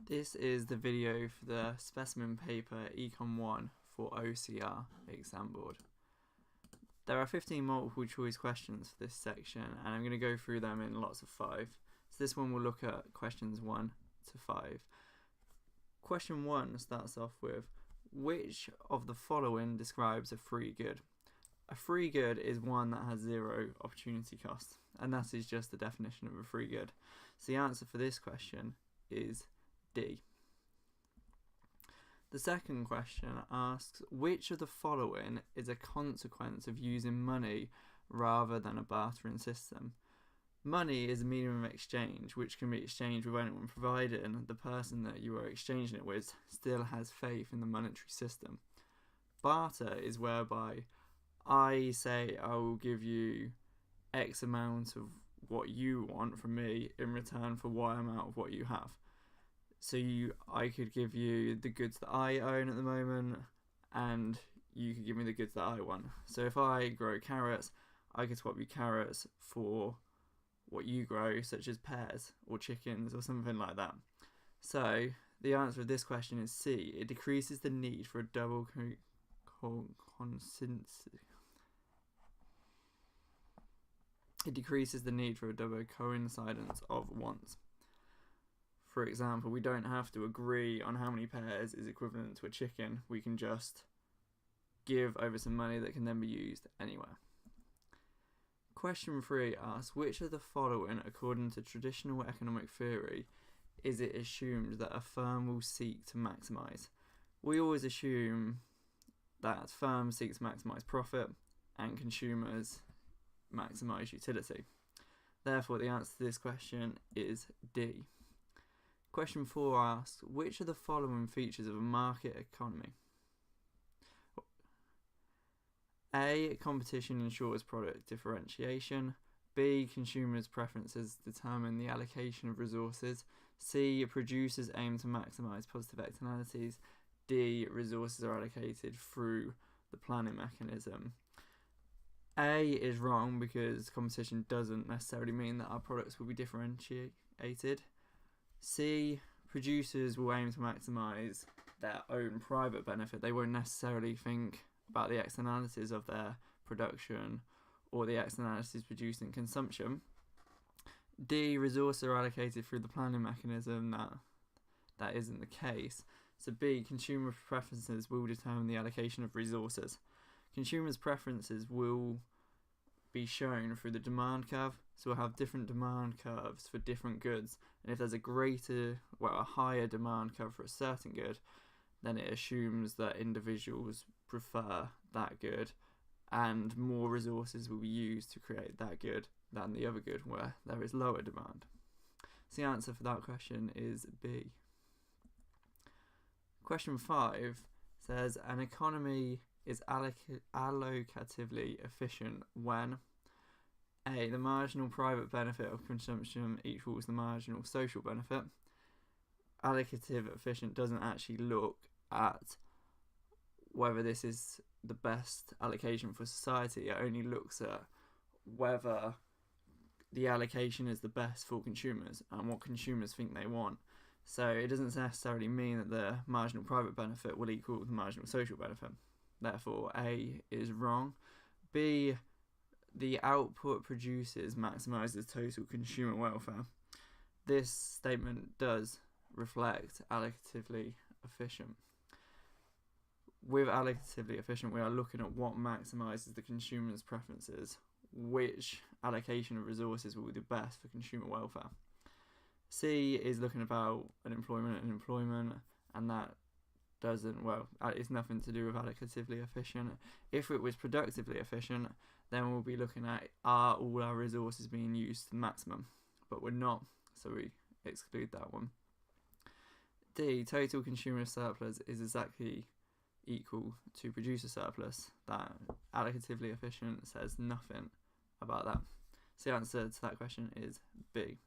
This is the video for the Specimen paper Econ1 for OCR exam board. There are 15 multiple choice questions for this section, and I'm going to go through them in lots of 5. So this one will look at questions 1 to 5. Question 1 starts off with, which of the following describes a free good? A free good is one that has 0 opportunity cost, and that is just the definition of a free good. So the answer for this question is D. The second question asks, which of the following is a consequence of using money rather than a bartering system? Money is a medium of exchange which can be exchanged with anyone, provided the person that you are exchanging it with still has faith in the monetary system. Barter is whereby I say I will give you X amount of what you want from me in return for Y amount of what you have. So I could give you the goods that I own at the moment, and you could give me the goods that I want. So if I grow carrots, I could swap you carrots for what you grow, such as pears or chickens or something like that. So the answer of this question is C. It decreases the need for a double coincidence of wants. For example, we don't have to agree on how many pears is equivalent to a chicken. We can just give over some money that can then be used anywhere. Question 3 asks, which of the following, according to traditional economic theory, is it assumed that a firm will seek to maximise? We always assume that firms seek to maximise profit and consumers maximise utility. Therefore, the answer to this question is D. Question 4 asks, which of the following features of a market economy? A. Competition ensures product differentiation. B. Consumers' preferences determine the allocation of resources. C. Producers aim to maximise positive externalities. D. Resources are allocated through the planning mechanism. A is wrong because competition doesn't necessarily mean that our products will be differentiated. C. Producers will aim to maximise their own private benefit. They won't necessarily think about the externalities of their production or the externalities produced in consumption. D. Resources are allocated through the planning mechanism. That isn't the case. So B. Consumer preferences will determine the allocation of resources. Consumers' preferences will be shown through the demand curve. So we'll have different demand curves for different goods, and if there's a higher demand curve for a certain good, then it assumes that individuals prefer that good and more resources will be used to create that good than the other good where there is lower demand. So the answer for that question is B. Question 5 says, an economy is allocatively efficient when A. The marginal private benefit of consumption equals the marginal social benefit. Allocative efficient doesn't actually look at whether this is the best allocation for society. It only looks at whether the allocation is the best for consumers and what consumers think they want. So it doesn't necessarily mean that the marginal private benefit will equal the marginal social benefit. Therefore, A is wrong. B. The output produces maximises total consumer welfare. This statement does reflect allocatively efficient. With allocatively efficient, we are looking at what maximises the consumer's preferences, which allocation of resources will be the best for consumer welfare. C is looking about unemployment, and that it's nothing to do with allocatively efficient. If it was productively efficient, then we'll be looking at, are all our resources being used to the maximum? But we're not, so we exclude that one. D, total consumer surplus is exactly equal to producer surplus. That allocatively efficient says nothing about that. So the answer to that question is B.